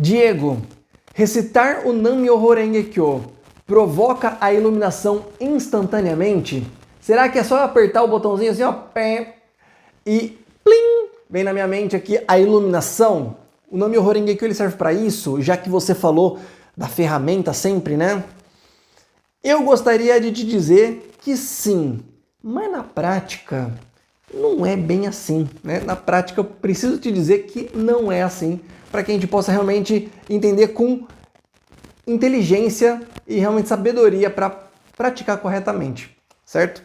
Diego, recitar o Nam-myoho Renge-kyo provoca a iluminação instantaneamente? Será que é só apertar o botãozinho assim, ó, pé, e plim, vem na minha mente aqui a iluminação? O Nam-myoho Renge-kyo ele serve para isso, já que você falou da ferramenta sempre, né? Eu gostaria de te dizer que sim, mas na prática não é bem assim, né? Na prática eu preciso te dizer que não é assim, para que a gente possa realmente entender com inteligência e realmente sabedoria para praticar corretamente, certo?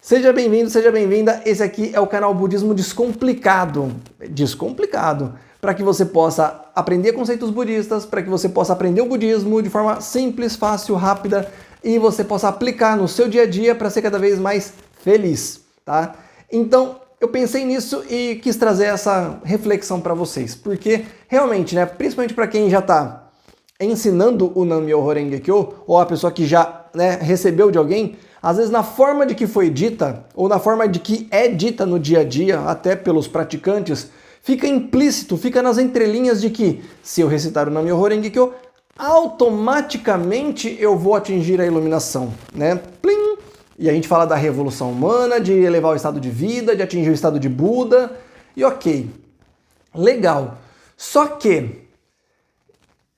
Seja bem-vindo, seja bem-vinda. Esse aqui é o canal Budismo Descomplicado. Descomplicado. Para que você possa aprender conceitos budistas, para que você possa aprender o budismo de forma simples, fácil, rápida e você possa aplicar no seu dia a dia para ser cada vez mais feliz, tá? Então, eu pensei nisso e quis trazer essa reflexão para vocês, porque realmente, né, principalmente para quem já está ensinando o Nam-myoho Renge-kyo, ou a pessoa que já, né, recebeu de alguém, às vezes na forma de que foi dita, ou na forma de que é dita no dia a dia, até pelos praticantes, fica implícito, fica nas entrelinhas de que se eu recitar o Nam-myoho Renge-kyo, automaticamente eu vou atingir a iluminação, né? Plim! E a gente fala da revolução humana, de elevar o estado de vida, de atingir o estado de Buda, e ok, legal. Só que,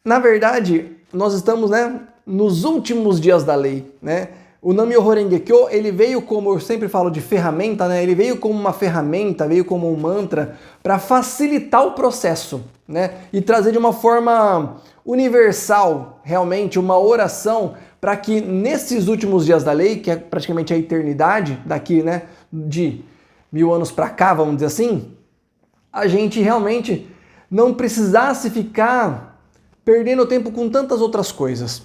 na verdade, nós estamos, né, nos últimos dias da lei, né? O Nam-myoho Renge-kyo, ele veio como, eu sempre falo de ferramenta, né? Ele veio como uma ferramenta, veio como um mantra para facilitar o processo, né? E trazer de uma forma universal, realmente, uma oração para que nesses últimos dias da lei, que é praticamente a eternidade, daqui, né, de 1000 anos para cá, vamos dizer assim, a gente realmente não precisasse ficar perdendo tempo com tantas outras coisas.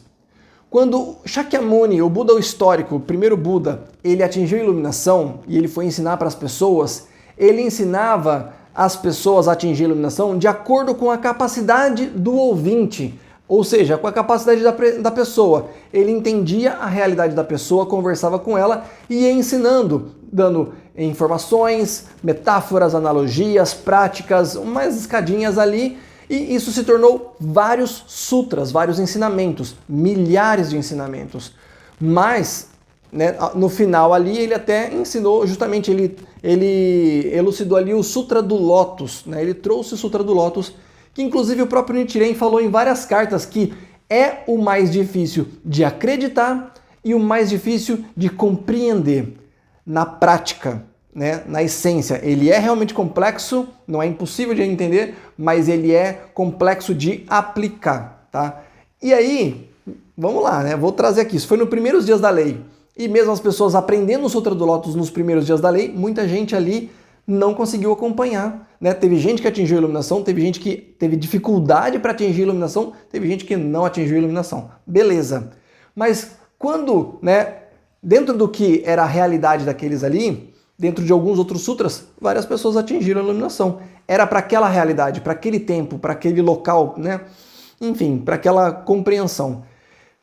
Quando Shakyamuni, o Buda histórico, o primeiro Buda, ele atingiu a iluminação e ele foi ensinar para as pessoas, ele ensinava as pessoas a atingir a iluminação de acordo com a capacidade do ouvinte, ou seja, com a capacidade da pessoa. Ele entendia a realidade da pessoa, conversava com ela e ia ensinando, dando informações, metáforas, analogias, práticas, umas escadinhas ali. E isso se tornou vários sutras, vários ensinamentos, milhares de ensinamentos. Mas, né, no final ali, ele até ensinou, justamente, ele elucidou ali o Sutra do Lótus, né? Ele trouxe o Sutra do Lótus, que inclusive o próprio Nichiren falou em várias cartas que é o mais difícil de acreditar e o mais difícil de compreender na prática. Né? Na essência, ele é realmente complexo, não é impossível de entender, mas ele é complexo de aplicar, tá? E aí, vamos lá, né? Vou trazer aqui, isso foi nos primeiros dias da lei, e mesmo as pessoas aprendendo o Sutra do Lótus nos primeiros dias da lei, muita gente ali não conseguiu acompanhar, né? Teve gente que atingiu a iluminação, teve gente que teve dificuldade para atingir a iluminação, teve gente que não atingiu a iluminação. Beleza. Mas quando, né, dentro do que era a realidade daqueles ali, dentro de alguns outros sutras, várias pessoas atingiram a iluminação. Era para aquela realidade, para aquele tempo, para aquele local, né? Enfim, para aquela compreensão.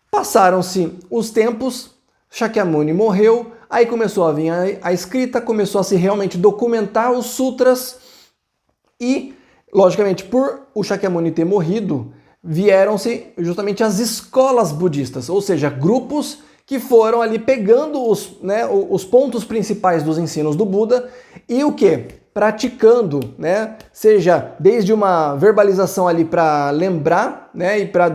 Passaram-se os tempos, Shakyamuni morreu, aí começou a vir a escrita, começou a se realmente documentar os sutras e, logicamente, por o Shakyamuni ter morrido, vieram-se justamente as escolas budistas, ou seja, grupos que foram ali pegando os pontos principais dos ensinos do Buda e o que? Praticando, né? Seja desde uma verbalização ali para lembrar, né, e para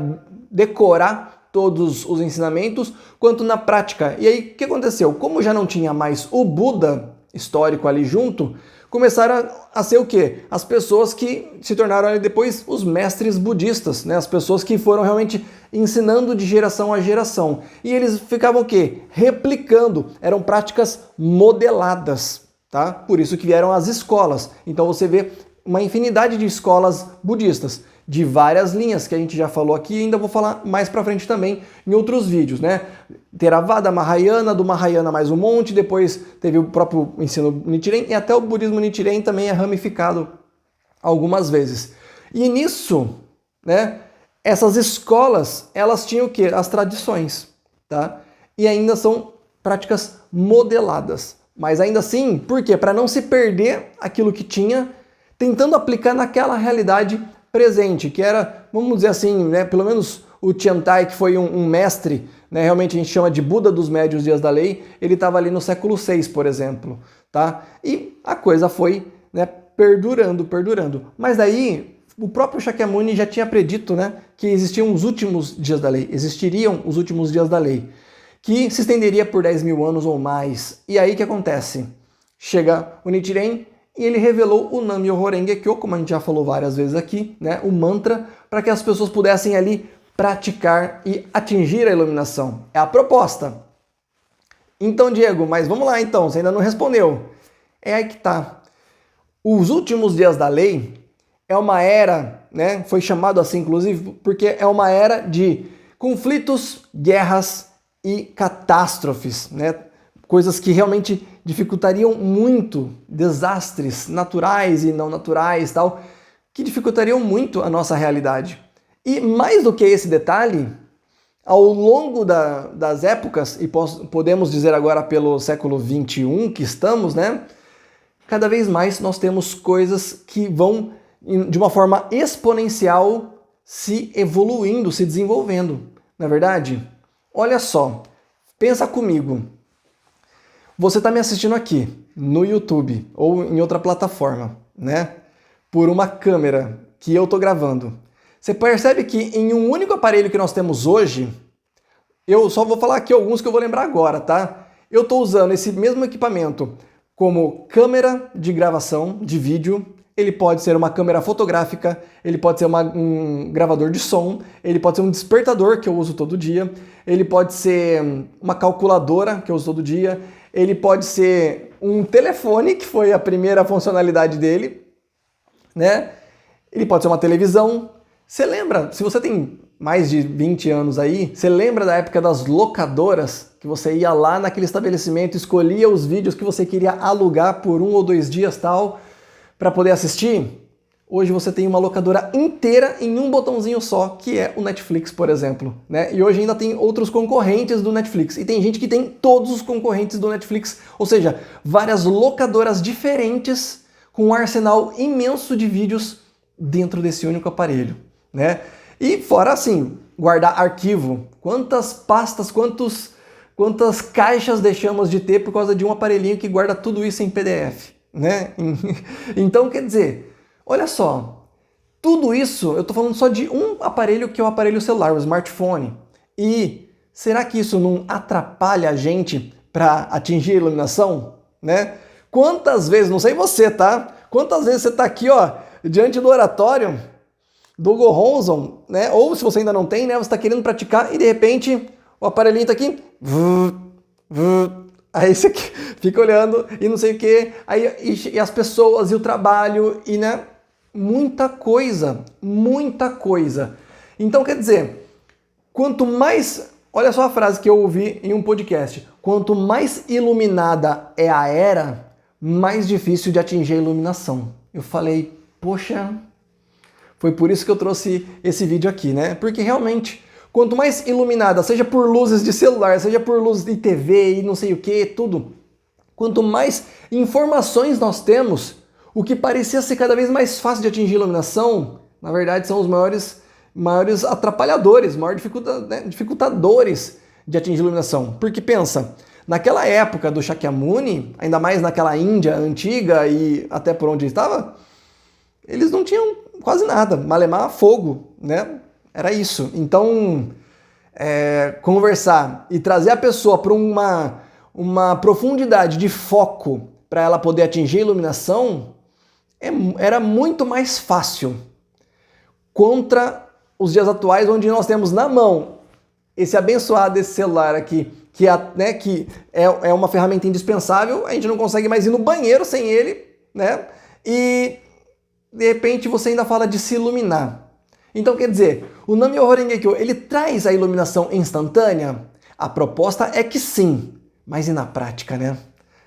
decorar todos os ensinamentos, quanto na prática. E aí, o que aconteceu? Como já não tinha mais o Buda histórico ali junto, começaram a ser o quê? As pessoas que se tornaram ali depois os mestres budistas, né? As pessoas que foram realmente ensinando de geração a geração. E eles ficavam o quê? Replicando. Eram práticas modeladas, tá? Por isso que vieram as escolas. Então você vê uma infinidade de escolas budistas, de várias linhas, que a gente já falou aqui e ainda vou falar mais pra frente também em outros vídeos, né? Theravada, Mahayana, do Mahayana mais um monte, depois teve o próprio ensino Nichiren e até o budismo Nichiren também é ramificado algumas vezes. E nisso, né, essas escolas, elas tinham o quê? As tradições, tá? E ainda são práticas modeladas. Mas ainda assim, por quê? Para não se perder aquilo que tinha, tentando aplicar naquela realidade presente, que era, vamos dizer assim, né, pelo menos o Tiantai, que foi um mestre, né, realmente a gente chama de Buda dos médios dias da lei, ele estava ali no século VI, por exemplo, tá? E a coisa foi, né, perdurando. Mas daí o próprio Shakyamuni já tinha predito, né, que existiriam os últimos dias da lei, que se estenderia por 10 mil anos ou mais. E aí o que acontece? Chega o Nichiren e ele revelou o Nam-myoho Renge-kyo, como a gente já falou várias vezes aqui, né, o mantra, para que as pessoas pudessem ali praticar e atingir a iluminação. É a proposta. Então, Diego, mas vamos lá então, você ainda não respondeu. É aí que tá. Os últimos dias da lei é uma era, né, foi chamado assim inclusive, porque é uma era de conflitos, guerras e catástrofes, né? Coisas que realmente dificultariam muito, desastres naturais e não naturais, tal, que dificultariam muito a nossa realidade. E mais do que esse detalhe, ao longo das épocas, e podemos dizer agora pelo século XXI que estamos, né? Cada vez mais nós temos coisas que vão, de uma forma exponencial, se evoluindo, se desenvolvendo. Não é verdade? Olha só, pensa comigo. Você está me assistindo aqui, no YouTube, ou em outra plataforma, né? Por uma câmera que eu estou gravando. Você percebe que em um único aparelho que nós temos hoje, eu só vou falar aqui alguns que eu vou lembrar agora, tá? Eu estou usando esse mesmo equipamento como câmera de gravação de vídeo, ele pode ser uma câmera fotográfica, ele pode ser um gravador de som, ele pode ser um despertador que eu uso todo dia, ele pode ser uma calculadora que eu uso todo dia, ele pode ser um telefone, que foi a primeira funcionalidade dele, né? Ele pode ser uma televisão. Você lembra, se você tem mais de 20 anos aí, você lembra da época das locadoras? Que você ia lá naquele estabelecimento, escolhia os vídeos que você queria alugar por 1 ou 2 dias tal, para poder assistir? Hoje você tem uma locadora inteira em um botãozinho só, que é o Netflix, por exemplo, né? E hoje ainda tem outros concorrentes do Netflix. E tem gente que tem todos os concorrentes do Netflix, ou seja, várias locadoras diferentes com um arsenal imenso de vídeos dentro desse único aparelho, né? E fora assim, guardar arquivo. Quantas pastas, quantas caixas deixamos de ter por causa de um aparelhinho que guarda tudo isso em PDF, né? Então, quer dizer, olha só, tudo isso, eu tô falando só de um aparelho que é o aparelho celular, o smartphone. E será que isso não atrapalha a gente para atingir a iluminação, né? Quantas vezes, não sei você, tá? Quantas vezes você tá aqui, ó, diante do oratório do Gohonzon, né? Ou se você ainda não tem, né? Você tá querendo praticar e de repente o aparelhinho tá aqui, aí você fica olhando e não sei o que, aí e as pessoas e o trabalho e, né? Muita coisa. Então, quer dizer, quanto mais, olha só a frase que eu ouvi em um podcast, quanto mais iluminada é a era, mais difícil de atingir a iluminação. Eu falei, poxa, foi por isso que eu trouxe esse vídeo aqui, né? Porque realmente, quanto mais iluminada, seja por luzes de celular, seja por luzes de TV e não sei o que, tudo, quanto mais informações nós temos, o que parecia ser cada vez mais fácil de atingir a iluminação, na verdade são os maiores atrapalhadores, maiores dificultadores de atingir a iluminação. Porque pensa, naquela época do Shakyamuni, ainda mais naquela Índia antiga e até por onde ele estava, eles não tinham quase nada, malemar fogo, né? Era isso. Então, conversar e trazer a pessoa para uma profundidade de foco para ela poder atingir a iluminação era muito mais fácil contra os dias atuais, onde nós temos na mão esse abençoado esse celular aqui, que é uma ferramenta indispensável, a gente não consegue mais ir no banheiro sem ele, né? E de repente você ainda fala de se iluminar. Então, quer dizer, o Nam-myoho Renge-kyo, ele traz a iluminação instantânea? A proposta é que sim, mas e na prática, né?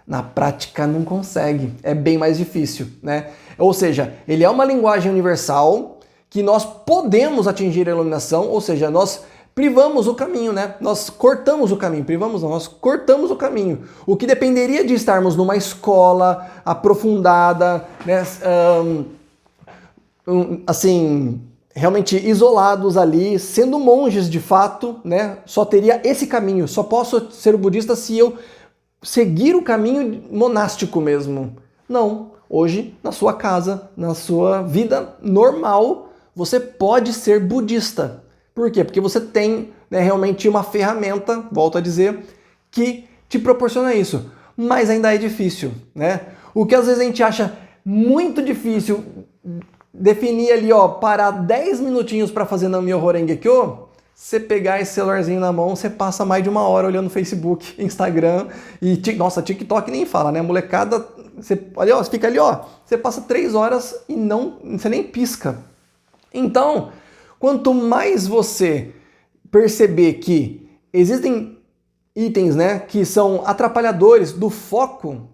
Na prática não consegue, é bem mais difícil, né? Ou seja, ele é uma linguagem universal que nós podemos atingir a iluminação, ou seja, nós privamos o caminho, né? Nós cortamos o caminho, nós cortamos o caminho. O que dependeria de estarmos numa escola aprofundada, né? assim, realmente isolados ali, sendo monges de fato, né? Só teria esse caminho. Só posso ser budista se eu seguir o caminho monástico mesmo. Não. Hoje, na sua casa, na sua vida normal, você pode ser budista. Por quê? Porque você tem, né, realmente uma ferramenta, volto a dizer, que te proporciona isso. Mas ainda é difícil, né? O que às vezes a gente acha muito difícil definir ali, ó, parar 10 minutinhos para fazer Nam-myoho Renge Kyo, você pegar esse celularzinho na mão, você passa mais de 1 hora olhando Facebook, Instagram e nossa, TikTok nem fala, né? Molecada, você fica ali, ó, você passa 3 horas e você nem pisca. Então, quanto mais você perceber que existem itens, né, que são atrapalhadores do foco,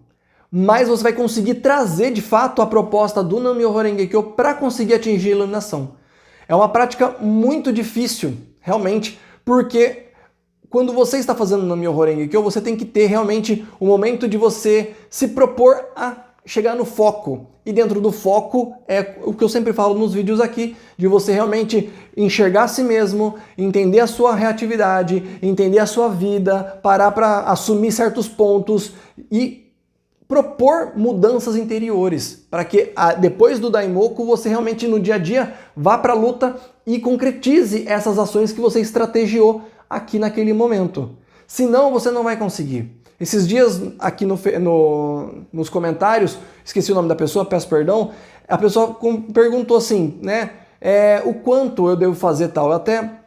mais você vai conseguir trazer de fato a proposta do Nam-myoho Renge Kyo para conseguir atingir a iluminação. É uma prática muito difícil, realmente, porque quando você está fazendo Nam-myoho Renge Kyo, você tem que ter realmente o momento de você se propor a chegar no foco. E dentro do foco é o que eu sempre falo nos vídeos aqui, de você realmente enxergar a si mesmo, entender a sua reatividade, entender a sua vida, parar para assumir certos pontos e propor mudanças interiores, para que depois do Daimoku você realmente no dia a dia vá para a luta e concretize essas ações que você estrategiou aqui naquele momento. Senão você não vai conseguir. Esses dias aqui nos comentários, esqueci o nome da pessoa, peço perdão, a pessoa perguntou assim, né, o quanto eu devo fazer tal. Eu até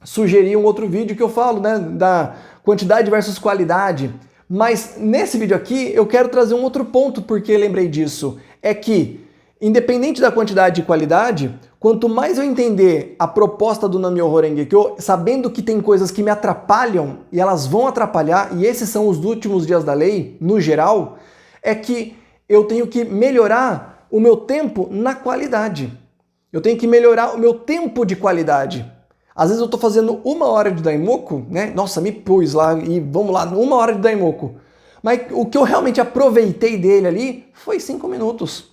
sugeri um outro vídeo que eu falo, né, da quantidade versus qualidade. Mas nesse vídeo aqui eu quero trazer um outro ponto, porque lembrei disso. É que, independente da quantidade e qualidade, quanto mais eu entender a proposta do Nam-myoho Renge Kyo, sabendo que tem coisas que me atrapalham e elas vão atrapalhar, e esses são os últimos dias da lei, no geral, é que eu tenho que melhorar o meu tempo na qualidade. Eu tenho que melhorar o meu tempo de qualidade. Às vezes eu estou fazendo 1 hora de Daimoku, né? Nossa, me pus lá e vamos lá, 1 hora de Daimoku. Mas o que eu realmente aproveitei dele ali foi 5 minutos.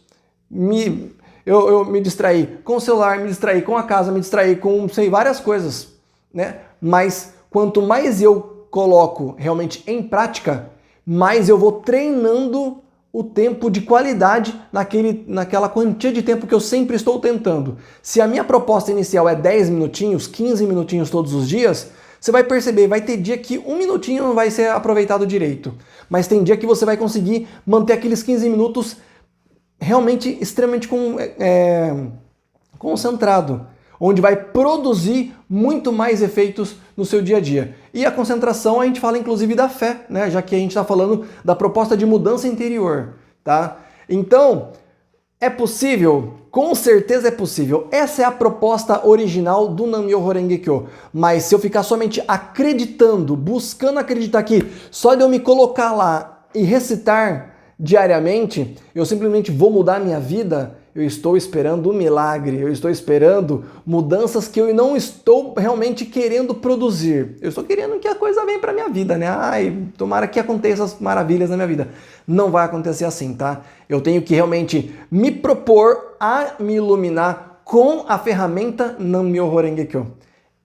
Eu me distraí com o celular, me distraí com a casa, me distraí com, sei, várias coisas, né? Mas quanto mais eu coloco realmente em prática, mais eu vou treinando o tempo de qualidade naquela quantia de tempo que eu sempre estou tentando. Se a minha proposta inicial é 10 minutinhos, 15 minutinhos todos os dias, você vai perceber, vai ter dia que 1 minutinho não vai ser aproveitado direito. Mas tem dia que você vai conseguir manter aqueles 15 minutos realmente extremamente concentrado, onde vai produzir muito mais efeitos no seu dia a dia. E a concentração a gente fala inclusive da fé, né? Já que a gente está falando da proposta de mudança interior, tá? Então, é possível? Com certeza é possível. Essa é a proposta original do Nam-myoho Renge Kyo. Mas se eu ficar somente acreditando, buscando acreditar que só de eu me colocar lá e recitar diariamente, eu simplesmente vou mudar a minha vida, eu estou esperando um milagre, eu estou esperando mudanças que eu não estou realmente querendo produzir. Eu estou querendo que a coisa venha para minha vida, né? Ai, tomara que aconteça as maravilhas na minha vida. Não vai acontecer assim, tá? Eu tenho que realmente me propor a me iluminar com a ferramenta Nam-myoho Renge Kyo.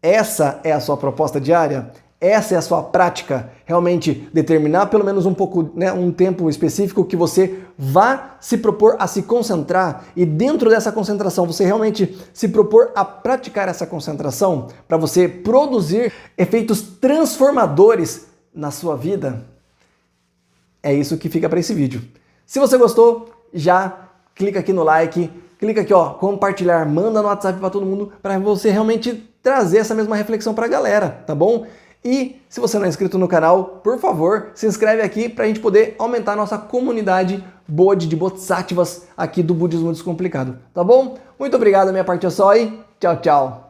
Essa é a sua proposta diária? Essa é a sua prática, realmente determinar pelo menos um pouco, né, um tempo específico que você vá se propor a se concentrar e dentro dessa concentração você realmente se propor a praticar essa concentração para você produzir efeitos transformadores na sua vida. É isso que fica para esse vídeo. Se você gostou, já clica aqui no like, clica aqui, ó, compartilhar, manda no WhatsApp para todo mundo para você realmente trazer essa mesma reflexão para a galera, tá bom? E se você não é inscrito no canal, por favor, se inscreve aqui para a gente poder aumentar a nossa comunidade Bodhi de Bodhisattvas aqui do Budismo Descomplicado, tá bom? Muito obrigado, minha parte é só e tchau, tchau!